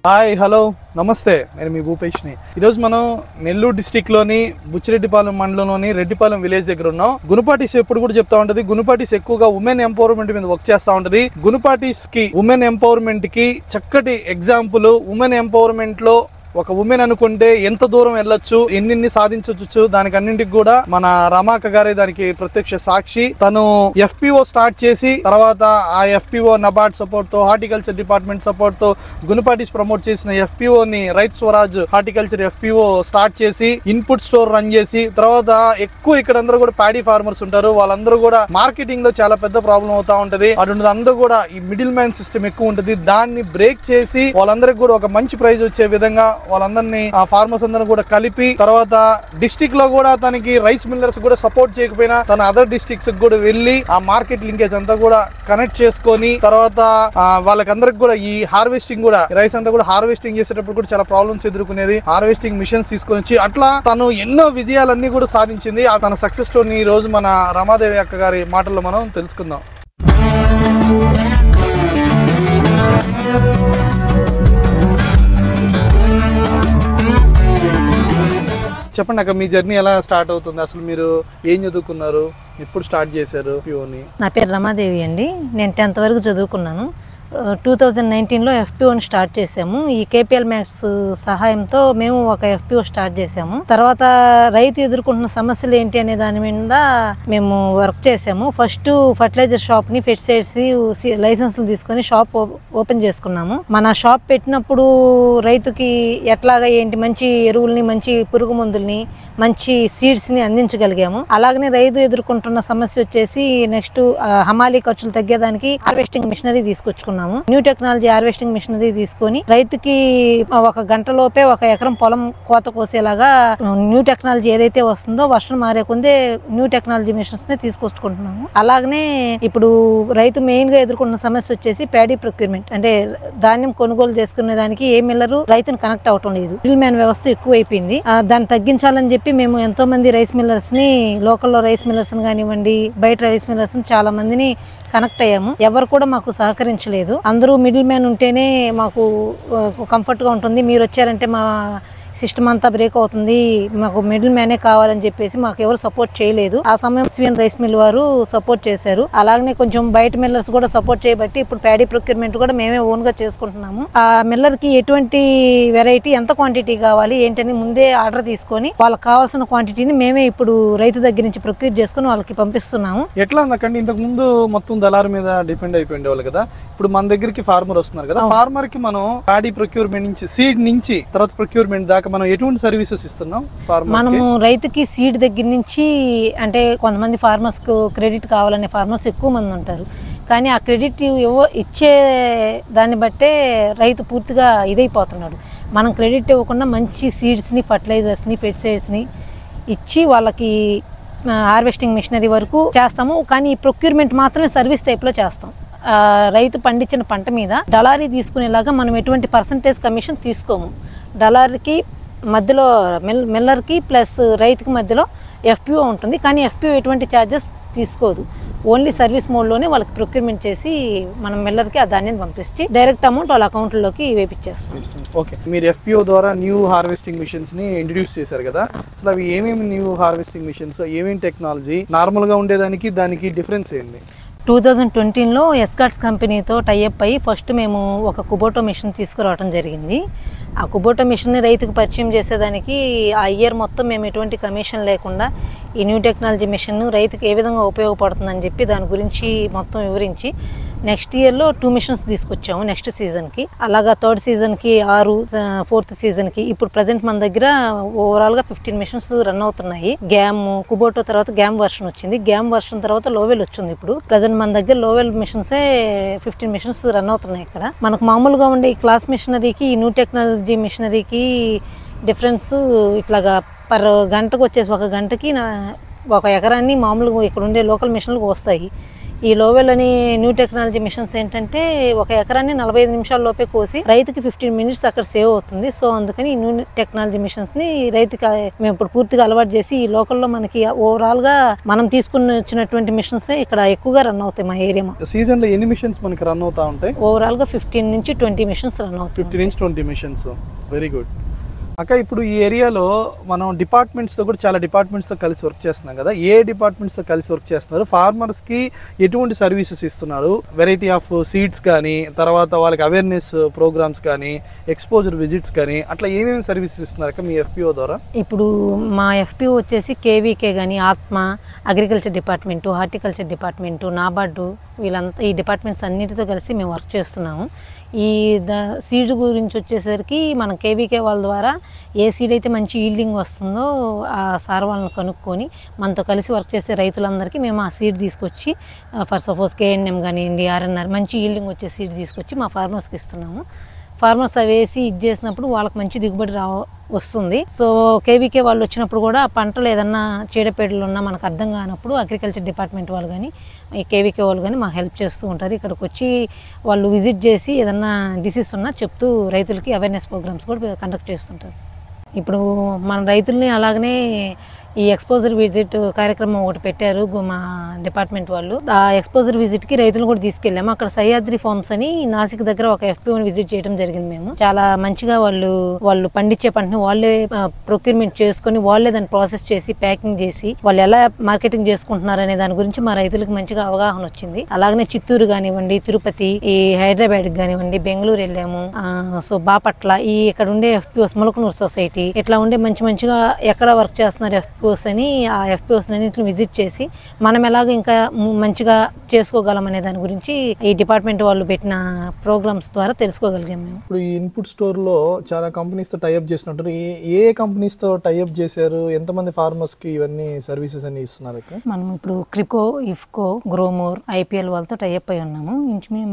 Hi hello నమస్తే, నేను మీ భూపేష్ని. ఈరోజు మనం నెల్లూరు డిస్టిక్లోని బుచ్చిరెడ్డిపాలెం మండలంలోని రెడ్డిపాలెం విలేజ్ దగ్గర ఉన్నాం. గునుపాటీస్ ఎప్పుడు కూడా చెప్తా ఉంటది, గునుపాటీస్ ఎక్కువగా ఉమెన్ ఎంపవర్మెంట్ మీద వర్క్ చేస్తూ ఉంటది. గునుపాటీస్ కి ఉమెన్ ఎంపవర్మెంట్ కి చక్కటి ఎగ్జాంపుల్. ఉమెన్ ఎంపవర్మెంట్ లో ఒక ఉమెన్ అనుకుంటే ఎంత దూరం వెళ్ళొచ్చు, ఎన్ని సాధించవచ్చు, దానికి అన్నింటికి కూడా మన రమాక గారే దానికి ప్రత్యక్ష సాక్షి. తను FPO స్టార్ట్ చేసి తర్వాత ఆ FPO నబార్డ్ సపోర్ట్ తో, హార్టికల్చర్ డిపార్ట్మెంట్ సపోర్ట్ తో గునుపాటీస్ ప్రమోట్ చేసిన FPO ని రైతు స్వరాజ్ హార్టికల్చర్ FPO స్టార్ట్ చేసి ఇన్పుట్ స్టోర్ రన్ చేసి తర్వాత ఎక్కువ ఇక్కడ అందరూ కూడా ప్యాడీ ఫార్మర్స్ ఉంటారు, వాళ్ళందరూ కూడా మార్కెటింగ్ లో చాలా పెద్ద ప్రాబ్లం అవుతా ఉంటది. అటువంటి అందరూ కూడా ఈ మిడిల్ మ్యాన్ సిస్టమ్ ఎక్కువ ఉంటది. దాన్ని బ్రేక్ చేసి వాళ్ళందరికీ కూడా ఒక మంచి ప్రైజ్ వచ్చే విధంగా వాళ్ళందరినీ ఆ ఫార్మర్స్ అందరూ కూడా కలిపి తర్వాత డిస్ట్రిక్ట్ లో కూడా తనకి రైస్ మిల్లర్స్ కూడా సపోర్ట్ చేయకపోయినా తన అదర్ డిస్ట్రిక్ట్స్ కూడా వెళ్ళి ఆ మార్కెట్ లింకేజ్ అంతా కూడా కనెక్ట్ చేసుకొని తర్వాత వాళ్ళకందరికి కూడా ఈ హార్వెస్టింగ్ కూడా రైస్ అంతా కూడా హార్వెస్టింగ్ చేసేటప్పుడు కూడా చాలా ప్రాబ్లమ్స్ ఎదుర్కొనేది. హార్వెస్టింగ్ మిషన్స్ తీసుకొని వచ్చి అట్లా తను ఎన్నో విజయాలన్నీ కూడా సాధించింది. ఆ తన సక్సెస్ స్టోరీని ఈ రోజు మన రమాదేవి అక్క గారి మాటల్లో మనం తెలుసుకుందాం. చెప్పండి అక్క, మీ జర్నీ ఎలా స్టార్ట్ అవుతుంది? అసలు మీరు ఏం చదువుకున్నారు, ఎప్పుడు స్టార్ట్ చేశారు FPOని? నా పేరు రమాదేవి అండి. నేను 10th వరకు చదువుకున్నాను. 2019లో FPOని స్టార్ట్ చేసాము. ఈ KPL మ్యాక్స్ సహాయంతో మేము ఒక FPO స్టార్ట్ చేసాము. తర్వాత రైతు ఎదుర్కొంటున్న సమస్యలు ఏంటి అనే దాని మీద మేము వర్క్ చేసాము. ఫస్ట్ ఫర్టిలైజర్ షాప్ ని ఫెర్టిసైడ్స్ లైసెన్స్లు తీసుకొని షాప్ ఓపెన్ చేసుకున్నాము. మన షాప్ పెట్టినప్పుడు రైతుకి ఎట్లాగా ఏంటి మంచి ఎరువుల్ని, మంచి పురుగు మందుల్ని, మంచి సీడ్స్ ని అందించగలిగాము. అలాగనే రైతు ఎదుర్కొంటున్న సమస్య వచ్చేసి నెక్స్ట్ హమాలీ ఖర్చులు తగ్గేదానికి హార్వెస్టింగ్ మిషనరీ తీసుకొచ్చుకున్నాము. న్యూ టెక్నాలజీ హార్వెస్టింగ్ మిషనరీ తీసుకొని రైతుకి ఒక గంటలోపే ఒక ఎకరం పొలం కోత కోసేలాగా న్యూ టెక్నాలజీ ఏదైతే వస్తుందో వర్షం మారే కొందే న్యూ టెక్నాలజీ మిషన్స్ ని తీసుకొచ్చుకుంటున్నాము. అలాగనే ఇప్పుడు రైతు మెయిన్ గా ఎదుర్కొన్న సమస్య వచ్చేసి ప్యాడీ ప్రొక్యూర్మెంట్, అంటే ధాన్యం కొనుగోలు చేసుకునే దానికి ఏ మిల్లరు రైతుని కనెక్ట్ అవటం లేదు. మిడిల్ మ్యాన్ వ్యవస్థ ఎక్కువ అయిపోయింది. దాన్ని తగ్గించాలని చెప్పి మేము ఎంతో మంది రైస్ మిల్లర్స్ ని, లోకల్లో రైస్ మిల్లర్స్ కానివ్వండి, బయట రైస్ మిల్లర్స్ చాలా మందిని కనెక్ట్ అయ్యాము. ఎవరు కూడా మాకు సహకరించలేదు. అందరూ మిడిల్ మ్యాన్ ఉంటేనే మాకు కంఫర్ట్ గా ఉంటుంది. మీరు వచ్చారంటే మా సిస్టమ్ అంతా బ్రేక్ అవుతుంది, మాకు మిడిల్ మ్యానే కావాలని చెప్పేసి మాకు ఎవరు సపోర్ట్ చేయలేదు. ఆ సమయం SVN రైస్ మిల్ వారు సపోర్ట్ చేశారు. అలాగనే కొంచెం బయట మిల్లర్స్ కూడా సపోర్ట్ చేయబట్టి ఇప్పుడు ప్యాడీ ప్రొక్యూర్మెంట్ కూడా మేమే ఓన్ గా చేసుకుంటున్నాము. ఆ మిల్లర్ కి ఎటువంటి వెరైటీ, ఎంత క్వాంటిటీ కావాలి ఏంటని ముందే ఆర్డర్ తీసుకొని వాళ్ళకి కావాల్సిన క్వాంటిటీని మేమే ఇప్పుడు రైతు దగ్గర నుంచి ప్రొక్యూర్ చేసుకుని వాళ్ళకి పంపిస్తున్నాము. ఎట్లా ఉందండి, ఇంతకు ముందు మొత్తం దళారు మీద డిపెండ్ అయిపోయింది వాళ్ళు కదా, ఇప్పుడు మన దగ్గరికి ఫార్మర్ వస్తున్నారు కదా, ఫార్మర్ కి మనం ప్యాడీ ప్రొక్యూర్మెంట్ నుంచి, సీడ్ నుంచి తర్వాత ప్రొక్యూర్మెంట్ దాకా మనం ఎటువంటి సర్వీసెస్ ఇస్తున్నాం? మనము రైతుకి సీడ్ దగ్గర నుంచి, అంటే కొంతమంది ఫార్మర్స్ కు క్రెడిట్ కావాలనే ఫార్మర్స్ ఎక్కువ మంది ఉంటారు. కానీ ఆ క్రెడిట్ ఇచ్చే దాన్ని బట్టే రైతు పూర్తిగా ఇదైపోతున్నాడు. మనం క్రెడిట్ ఇవ్వకుండా మంచి సీడ్స్ని, ఫర్టిలైజర్స్ని, పెస్టిసైడ్స్ని ఇచ్చి వాళ్ళకి హార్వెస్టింగ్ మిషనరీ వరకు చేస్తాము. కానీ ఈ ప్రొక్యూర్మెంట్ మాత్రమే సర్వీస్ టైప్లో చేస్తాం. రైతు పండించిన పంట మీద దళారీ తీసుకునేలాగా మనం ఎటువంటి పర్సంటేజ్ కమిషన్ తీసుకోము. దళారీకి మధ్యలో మిల్లర్కి ప్లస్ రైతుకి మధ్యలో FPO ఉంటుంది. కానీ FPO ఎటువంటి ఛార్జెస్ తీసుకోదు. ఓన్లీ సర్వీస్ మోడ్లోనే వాళ్ళకి ప్రొక్యూర్మెంట్ చేసి మనం మిల్లర్కి ఆ ధాన్యాన్ని పంపించి డైరెక్ట్ అమౌంట్ వాళ్ళ అకౌంట్లోకి వేపించేస్తాం. ఓకే, మీరు FPO ద్వారా న్యూ హార్వెస్టింగ్ మిషన్స్ని ఇంట్రడ్యూస్ చేశారు కదా, అసలు అవి ఏమేమి న్యూ హార్వెస్టింగ్ మిషన్స్, ఏమేమి టెక్నాలజీ, నార్మల్గా ఉండేదానికి దానికి డిఫరెన్స్ ఏంటి? 2020లో ఎస్కాట్స్ కంపెనీతో టైఅప్ అయ్యి ఫస్ట్ మేము ఒక కుబోటో మిషన్ తీసుకురావడం జరిగింది. ఆ కుబోటో మిషన్ని రైతుకు పరిచయం చేసేదానికి ఆ ఇయర్ మొత్తం మేము ఎటువంటి కమిషన్ లేకుండా ఈ న్యూ టెక్నాలజీ మిషన్ రైతుకు ఏ విధంగా ఉపయోగపడుతుందని చెప్పి దాని గురించి మొత్తం వివరించి నెక్స్ట్ ఇయర్లో 2 మిషన్స్ తీసుకొచ్చాము నెక్స్ట్ సీజన్కి. అలాగా 3rd సీజన్కి 6, 4th సీజన్కి ఇప్పుడు ప్రజెంట్ మన దగ్గర ఓవరాల్గా 15 మిషన్స్ రన్ అవుతున్నాయి. గ్యామ్, కుబోటో తర్వాత గ్యామ్ వర్షన్ వచ్చింది. గ్యామ్ వర్షన్ తర్వాత లోవెల్ వచ్చింది. ఇప్పుడు ప్రజెంట్ మన దగ్గర లోవెల్ మిషన్సే 15 మిషన్స్ రన్ అవుతున్నాయి. ఇక్కడ మనకు మామూలుగా ఉండే ఈ క్లాస్ మిషనరీకి, ఈ న్యూ టెక్నాలజీ మిషనరీకి డిఫరెన్స్ ఇట్లాగా పర్ గంటకు వచ్చేసి, ఒక గంటకి ఒక ఎకరాన్ని మామూలుగా ఇక్కడ ఉండే లోకల్ మిషన్లకు వస్తాయి. ఈ లోవెల్ అని న్యూ టెక్నాలజీ మిషన్స్ ఏంటంటే ఒక ఎకరాన్ని 45 నిమిషాల లోపే కోసి రైతుకి 15 మినిట్స్ అక్కడ సేవ్ అవుతుంది. సో అందుకని ఈ న్యూ టెక్నాలజీ మిషన్స్ ని రైతుకి మేము ఇప్పుడు పూర్తిగా అలవాటు చేసి ఈ లోకల్లో మనకి ఓవరాల్ గా మనం తీసుకుని వచ్చినటువంటి మిషన్స్ ఇక్కడ ఎక్కువగా రన్ అవుతాయి మా ఏరియా. సీజన్ లో ఎన్ని మిషన్స్ మనకి రన్ అవుతా ఉంటాయి? ఓవరాల్ గా 15 నుంచి 20 మిషన్స్ రన్ అవుతాయి. 15 నుంచి 20 మిషన్స్. వెరీ గుడ్ అక్క. ఇప్పుడు ఈ ఏరియాలో మనం డిపార్ట్మెంట్స్తో కూడా చాలా డిపార్ట్మెంట్స్తో కలిసి వర్క్ చేస్తున్నాం కదా, ఏ డిపార్ట్మెంట్స్తో కలిసి వర్క్ చేస్తున్నారు? ఫార్మర్స్కి ఎటువంటి సర్వీసెస్ ఇస్తున్నారు? వెరైటీ ఆఫ్ సీడ్స్ కానీ, తర్వాత వాళ్ళకి అవేర్నెస్ ప్రోగ్రామ్స్ కానీ, ఎక్స్పోజర్ విజిట్స్ కానీ, అట్లా ఏమేమి సర్వీసెస్ ఇస్తున్నారు అక్క మీ ఎఫ్పిఓ ద్వారా? ఇప్పుడు మా ఎఫ్పిఓ వచ్చేసి కేవీకే కానీ, ఆత్మ, agriculture department, horticulture department, NABARD, వీళ్ళంతా ఈ డిపార్ట్మెంట్స్ అన్నిటితో కలిసి మేము వర్క్ చేస్తున్నాము. ఈ సీడ్ గురించి వచ్చేసరికి మన కేవీకే వాళ్ళ ద్వారా ఏ సీడ్ అయితే మంచి ఈల్డింగ్ వస్తుందో ఆ సార్ వాళ్ళని కనుక్కొని మనతో కలిసి వర్క్ చేసే రైతులందరికీ మేము ఆ సీడ్ తీసుకొచ్చి ఫర్ సపోజ్ కేఎన్ఎం కానివ్వండి, ఆర్ఎన్ఆర్ మంచి ఈల్డింగ్ వచ్చే సీడ్ తీసుకొచ్చి మా ఫార్మర్స్కి ఇస్తున్నాము. ఫార్మర్స్ అవి వేసి ఇది చేసినప్పుడు వాళ్ళకి మంచి దిగుబడి వస్తుంది. సో కేవీకే వాళ్ళు వచ్చినప్పుడు కూడా పంటలు ఏదన్నా చీడపీడలు ఉన్నా మనకు అర్థం కానప్పుడు అగ్రికల్చర్ డిపార్ట్మెంట్ వాళ్ళు కానీ, ఈ కేవీకే వాళ్ళు కానీ మాకు హెల్ప్ చేస్తూ ఉంటారు. ఇక్కడికి వచ్చి వాళ్ళు విజిట్ చేసి ఏదన్నా డిసీజ్ ఉన్నా చెప్తూ రైతులకి అవేర్నెస్ ప్రోగ్రామ్స్ కూడా కండక్ట్ చేస్తుంటారు. ఇప్పుడు మన రైతుల్ని అలాగనే ఈ ఎక్స్పోజర్ విజిట్ కార్యక్రమం ఒకటి పెట్టారు మా డిపార్ట్మెంట్ వాళ్ళు. ఆ ఎక్స్పోజర్ విజిట్కి రైతులు కూడా తీసుకెళ్ళాము. అక్కడ సహ్యాద్రి ఫార్మ్స్ అని నాసిక్ దగ్గర ఒక ఎఫ్పిఓని విజిట్ చేయడం జరిగింది. మేము చాలా మంచిగా వాళ్ళు పండించే పంటని వాళ్ళే ప్రొక్యూర్మెంట్ చేసుకొని వాళ్ళే దాన్ని ప్రాసెస్ చేసి ప్యాకింగ్ చేసి వాళ్ళు ఎలా మార్కెటింగ్ చేసుకుంటున్నారు అనే దాని గురించి మా రైతులకు మంచిగా అవగాహన వచ్చింది. అలాగనే చిత్తూరు కానివ్వండి, తిరుపతి, ఈ హైదరాబాద్ కానివ్వండి, బెంగళూరు వెళ్ళాము. సో బాపట్ల, ఈ ఇక్కడ ఉండే ఎఫ్పిఓస్, ములకనూరు సొసైటీ, ఇట్లా ఉండే మంచిగా ఎక్కడ వర్క్ చేస్తున్నారు ఎఫ్పిఓస్ అని ఆ ఎఫ్పిఓస్ అన్నింటిని విజిట్ చేసి మనం ఎలాగ ఇంకా మంచిగా చేసుకోగలం అనే దాని గురించి ఈ డిపార్ట్మెంట్ వాళ్ళు పెట్టిన ప్రోగ్రామ్స్ ద్వారా తెలుసుకోగలిగాం మేము. ఇప్పుడు ఈ ఇన్పుట్ స్టోర్ లో చాలా కంపెనీస్ తో టైఅప్ చేసినట్టు ఏ కంపెనీస్ తో టైఅప్ చేశారు? ఎంతమంది ఫార్మర్స్ కి ఇవన్నీ సర్వీసెస్ అన్ని ఇస్తున్నారు? మనం ఇప్పుడు క్రికో, ఇఫ్కో, గ్రోమోర్, ఐపీఎల్ వాళ్ళతో టైఅప్ అయి ఉన్నాము.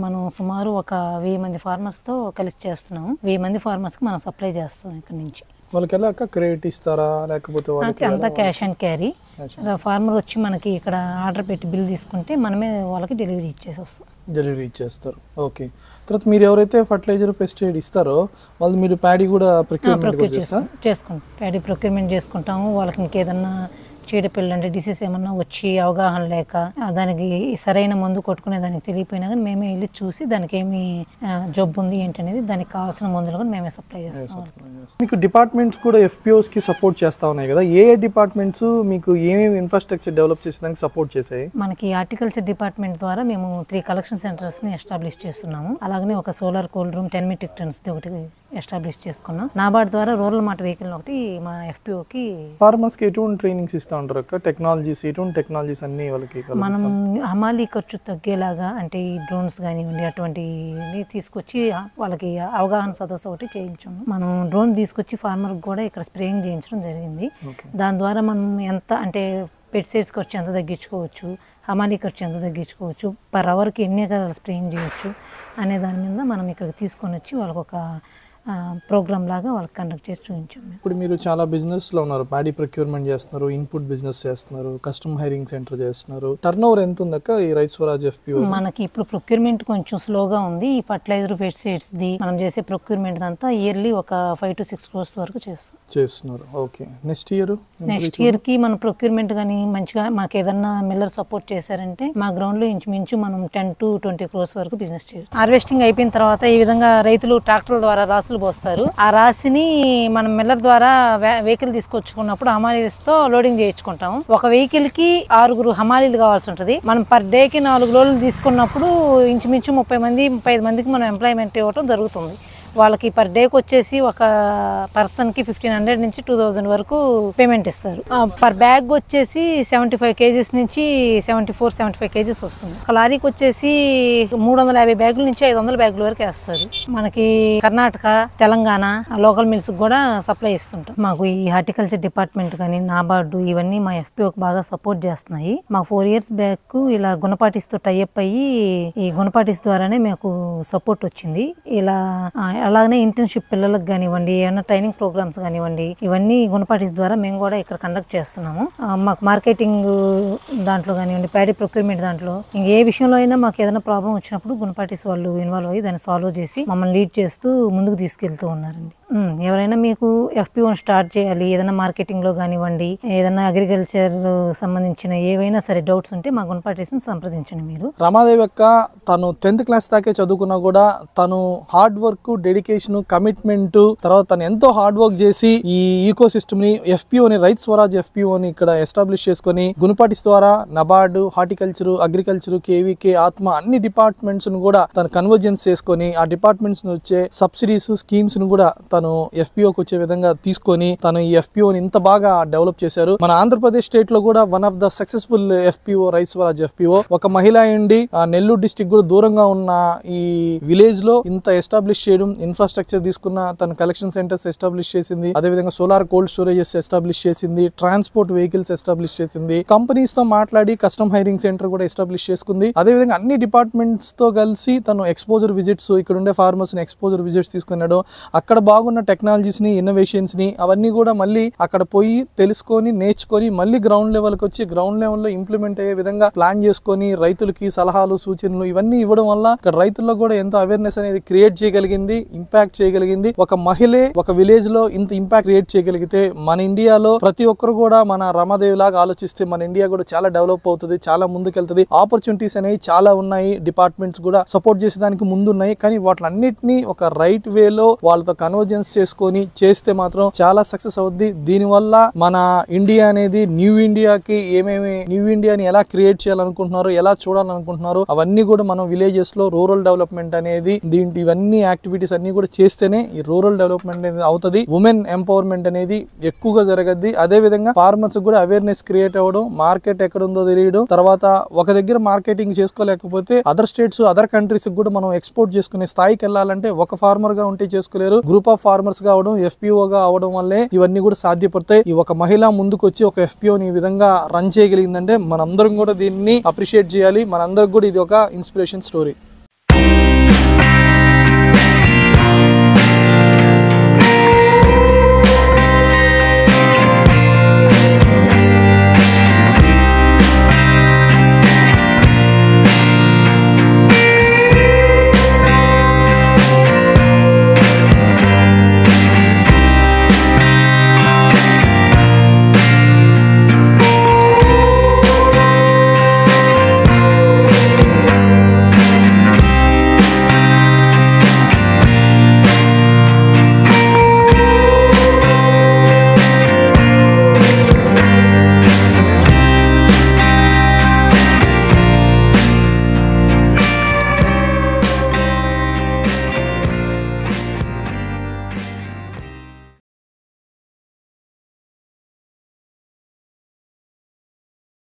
మనం సుమారు ఒక 1000 మంది ఫార్మర్స్ తో కలిసి చేస్తున్నాము. 1000 మంది ఫార్మర్స్ కి మనం సప్లై చేస్తాం ఇక్కడ నుంచి. వాళ్ళకి ఎలా క్రెడిట్ ఇస్తారా లేకపోతే అంతా క్యాష్ అండ్ క్యారీ? ఫార్మర్ వచ్చి మనకి ఇక్కడ ఆర్డర్ పెట్టి బిల్ తీసుకుంటే మనమే వాళ్ళకి డెలివరీ ఇచ్చేస్తారు. ఓకే. తర్వాత మీరు ఎవరైతే ఫర్టిలైజర్, పెస్టిసైడ్ ఇస్తారో వాళ్ళు మీరు ప్యాడీ కూడా ప్రొక్యూర్మెంట్ చేసుకుంటాం. ప్యాడీ ప్రొక్యూర్మెంట్ చేసుకుంటాము. వాళ్ళకి ఇంకేదన్నా చీడపిల్లలు అంటే డిసీజ్ ఏమన్నా వచ్చి అవగాహన లేక దానికి సరైన మందు కొట్టుకునే దానికి తెలియపోయినా కానీ మేమే వెళ్ళి చూసి దానికి ఏమి జబ్బు ఉంది ఏంటనేది దానికి కావాల్సిన మందులు కూడా మేమే సప్లై చేస్తాం. మీకు డిపార్ట్మెంట్స్ కూడా ఎఫ్పిఓస్ కి సపోర్ట్ చేస్తా ఉన్నాయి కదా, ఏ డిపార్ట్మెంట్స్ మీకు ఏమేమి ఇన్ఫ్రాస్ట్రక్చర్ డెవలప్ చేసేదానికి సపోర్ట్ చేసాయి? మనకి హార్టికల్చర్ డిపార్ట్మెంట్ ద్వారా మేము 3 కలెక్షన్ సెంటర్స్ ని ఎస్టాబ్లిష్ చేస్తున్నాము. అలాగనే ఒక solar cold room 10 metric tons ఒకటి ఎస్టాబ్లిష్ చేసుకున్నాం. నాబార్డ్ ద్వారా రూరల్ మార్ట్ వెహికల్ ఒకటి మా ఎఫ్పిఓకి. ఫార్మర్స్ కి ఎటువంటి ట్రైనింగ్స్ ఇస్తా ఉంటారు అక్క? టెక్నాలజీస్, ఎటువంటి టెక్నాలజీస్ అన్ని వాళ్ళకి మనం హమాలీ ఖర్చు తగ్గేలాగా అంటే ఈ డ్రోన్స్ కానివ్వండి అటువంటివి తీసుకొచ్చి వాళ్ళకి అవగాహన సదస్సు ఒకటి చేయించాము. మనం డ్రోన్ తీసుకొచ్చి ఫార్మర్ కూడా ఇక్కడ స్ప్రేయింగ్ చేయించడం జరిగింది. దాని ద్వారా మనం ఎంత అంటే పెస్టిసైడ్స్ ఖర్చు ఎంత తగ్గించుకోవచ్చు, హమాలీ ఖర్చు ఎంత తగ్గించుకోవచ్చు, పర్ అవర్కి ఎన్ని ఎకరాలు స్ప్రేయింగ్ చేయొచ్చు అనే దాని మీద మనం ఇక్కడికి తీసుకొని వచ్చి వాళ్ళకి ఒక ప్రోగ్రామ్ లాగా వాళ్ళకి కండక్ట్ చేసి చూపించాము. ఇప్పుడు మీరు చాలా బిజినెస్లో ఉన్నారు, ప్యాడీ ప్రొక్యూర్మెంట్ చేస్తున్నారు, ఇన్పుట్ బిజినెస్ చేస్తున్నారు, కస్టమ్ హైరింగ్ సెంటర్ చేస్తున్నారు. టర్న్ ఓవర్ ఎంత ఉందక్క ఈ రైతు స్వరాజ్ ఎఫ్పిఓ? మనకి ఇప్పుడు ప్రొక్యూర్మెంట్ కొంచెం స్లోగా ఉంది. ఈ ఫర్టిలైజర్, పెస్టిసైడ్స్ది మనం చేసే ప్రొక్యూర్మెంట్ అంతా ఇయర్లీ ఒక 5 to 6 crores వరకు చేస్తున్నారు. ఓకే. నెక్స్ట్ ఇయర్కి మన ప్రొక్యూర్మెంట్ కానీ మంచిగా మాకు ఏదన్నా మిల్లర్ సపోర్ట్ చేశారంటే మా గ్రౌండ్లో ఇంచుమించు మనం 10 to 20 crores వరకు బిజినెస్ చేయొచ్చు. హార్వెస్టింగ్ అయిపోయిన తర్వాత ఈ విధంగా రైతులు ట్రాక్టర్ల ద్వారా రాసులు పోస్తారు. ఆ రాశిని మనం మిల్లర్ ద్వారా వెహికల్ తీసుకొచ్చుకున్నప్పుడు హమాలీలతో లోడింగ్ చేయించుకుంటాము. ఒక వెహికల్ కి 6 హమాలీలు కావాల్సి ఉంటుంది. మనం పర్ డేకి 4 లోడ్లు తీసుకున్నప్పుడు ఇంచుమించు 35 మందికి మనం ఎంప్లాయ్మెంట్ ఇవ్వడం జరుగుతుంది. వాళ్ళకి పర్ డేకి వచ్చేసి ఒక పర్సన్కి 1500 నుంచి 2000 వరకు పేమెంట్ ఇస్తారు. పర్ బ్యాగ్ వచ్చేసి 75 kgs నుంచి 74-75 kgs వస్తుంది. ఒక లారీకి వచ్చేసి 350 బ్యాగుల నుంచి 500 బ్యాగుల వరకు వేస్తారు. మనకి కర్ణాటక, తెలంగాణ లోకల్ మిల్స్ కూడా సప్లై ఇస్తుంటాం. మాకు ఈ హార్టికల్చర్ డిపార్ట్మెంట్ కానీ, నాబార్డు ఇవన్నీ మా ఎఫ్పిఓకి బాగా సపోర్ట్ చేస్తున్నాయి. మాకు 4 years బ్యాక్ ఇలా గుణపాటిస్తో టైఅప్ అయ్యి ఈ గుణపాటిస్ ద్వారానే మాకు సపోర్ట్ వచ్చింది. ఇలా అలాగనే ఇంటర్న్షిప్ పిల్లలకు కానివ్వండి, ఏమైనా ట్రైనింగ్ ప్రోగ్రామ్స్ కానివ్వండి, ఇవన్నీ గుణపాటిస్ ద్వారా మేము కూడా ఇక్కడ కండక్ట్ చేస్తున్నాము. మాకు మార్కెటింగ్ దాంట్లో కానివ్వండి, ప్యాడీ ప్రొక్యూర్మెంట్ దాంట్లో ఇంక ఏ విషయంలో అయినా మాకు ఏదైనా ప్రాబ్లం వచ్చినప్పుడు గుణపాటిస్ వాళ్ళు ఇన్వాల్వ్ అయ్యి దాన్ని సాల్వ్ చేసి మమ్మల్ని లీడ్ చేస్తూ ముందుకు తీసుకెళ్తూ ఉన్నారండి. ఎవరైనా మీకు FPOని స్టార్ట్ చేయాలి, ఏదైనా మార్కెటింగ్లో కానివ్వండి, ఏదైనా అగ్రికల్చర్ సంబంధించిన ఏవైనా సరే డౌట్స్ ఉంటే మా గుణపాటిస్ని సంప్రదించండి మీరు. రమాదేవి అక్క తను 10th క్లాస్ దాకే చదువుకున్నా కూడా తను హార్డ్ వర్క్, డెడికేషన్, కమిట్మెంట్, తర్వాత తను ఎంతో హార్డ్ వర్క్ చేసి ఈ ఈకో సిస్టమ్ ని FPOని రైతు స్వరాజ్ FPOని ఇక్కడ ఎస్టాబ్లిష్ చేసుకుని గుణపాటిస్ ద్వారా నబార్డు, హార్టికల్చర్, అగ్రికల్చర్, KVK, ఆత్మ అన్ని డిపార్ట్మెంట్స్ ను కూడా తను కన్వర్జెన్స్ చేసుకొని ఆ డిపార్ట్మెంట్స్ వచ్చే సబ్సిడీస్, స్కీమ్స్ ను కూడా తను FPOకి వచ్చే విధంగా తీసుకొని తను ఈ FPOని ఇంత బాగా డెవలప్ చేశారు. మన ఆంధ్రప్రదేశ్ స్టేట్ లో కూడా one of the successful FPO రైతు స్వరాజ్ FPO. ఒక మహిళ ఉండి నెల్లూరు డిస్ట్రిక్ట్ కూడా దూరంగా ఉన్న ఈ విలేజ్ లో ఇంత ఎస్టాబ్లిష్ చేయడం, ఇన్ఫ్రాస్ట్రక్చర్ తీసుకున్న తన కలెక్షన్ సెంటర్స్ ఎస్టాబ్లిష్ చేసింది, అదేవిధంగా సోలార్ కోల్డ్ స్టోరేజెస్ ఎస్టాబ్లిష్ చేసింది, ట్రాన్స్పోర్ట్ వెహికల్స్ ఎస్టాబ్లిష్ చేసింది, కంపెనీస్ తో మాట్లాడి కస్టమ్ హైరింగ్ సెంటర్ కూడా ఎస్టాబ్లిష్ చేసుకుంది. అదేవిధంగా అన్ని డిపార్ట్మెంట్స్ తో కలిసి తను ఎక్స్పోజర్ విజిట్స్, ఇక్కడ ఉండే ఫార్మర్స్ ని ఎక్స్పోజర్ విజిట్స్ తీసుకున్నాడు. అక్కడ బాగున్న టెక్నాలజీస్ ని, ఇన్నోవేషన్స్ ని అవన్నీ కూడా మళ్ళీ అక్కడ పోయి తెలుసుకొని నేర్చుకొని మళ్ళీ గ్రౌండ్ లెవెల్ కి వచ్చి గ్రౌండ్ లెవెల్ లో ఇంప్లిమెంట్ అయ్యే విధంగా ప్లాన్ చేసుకొని రైతులకి సలహాలు, సూచనలు ఇవన్నీ ఇవ్వడం వల్ల ఇక్కడ రైతుల్లో కూడా ఎంతో అవేర్నెస్ అనేది క్రియేట్ చేయగలిగింది, ఇంపాక్ట్ చేయగలిగింది. ఒక మహిళే ఒక విలేజ్ లో ఇంత ఇంపాక్ట్ క్రియేట్ చేయగలిగితే మన ఇండియాలో ప్రతి ఒక్కరు కూడా మన రమాదేవి లాగా ఆలోచిస్తే మన ఇండియా కూడా చాలా డెవలప్ అవుతుంది, చాలా ముందుకెళ్తుంది. ఆపర్చునిటీస్ అనేవి చాలా ఉన్నాయి, డిపార్ట్మెంట్స్ కూడా సపోర్ట్ చేసేదానికి ముందు ఉన్నాయి. కానీ వాటిలన్నిటిని ఒక రైట్ వేలో వాళ్ళతో కన్వర్జెన్స్ చేసుకొని చేస్తే మాత్రం చాలా సక్సెస్ అవుద్ది. దీనివల్ల మన ఇండియా అనేది న్యూ ఇండియాకి ఏమేమి న్యూ ఇండియాని ఎలా క్రియేట్ చేయాలనుకుంటున్నారో, ఎలా చూడాలనుకుంటున్నారో అవన్నీ కూడా మనం విలేజెస్ లో రూరల్ డెవలప్మెంట్ అనేది ఇవన్నీ యాక్టివిటీస్ అన్ని కూడా చేస్తేనే ఈ రూరల్ డెవలప్మెంట్ అనేది అవుతుంది. ఉమెన్ ఎంపవర్మెంట్ అనేది ఎక్కువగా జరగద్ది. అదే విధంగా ఫార్మర్స్ కూడా అవేర్నెస్ క్రియేట్ అవ్వడం, మార్కెట్ ఎక్కడ ఉందో తెలియడం, తర్వాత ఒక దగ్గర మార్కెటింగ్ చేసుకోలేకపోతే అదర్ స్టేట్స్, అదర్ కంట్రీస్ కూడా మనం ఎక్స్పోర్ట్ చేసుకునే స్థాయికి వెళ్ళాలంటే ఒక ఫార్మర్ గా ఉంటే చేసుకోలేరు, గ్రూప్ ఆఫ్ ఫార్మర్స్ గా అవడం, FPOగా అవడం వల్లే ఇవన్నీ కూడా సాధ్యపడతాయి. ఈ ఒక మహిళ ముందుకు వచ్చి ఒక FPOని ఈ విధంగా రన్ చేయగలిగిందంటే మనందరం కూడా దీన్ని అప్రిషియేట్ చేయాలి. మనందరికి కూడా ఇది ఒక ఇన్స్పిరేషన్ స్టోరీ.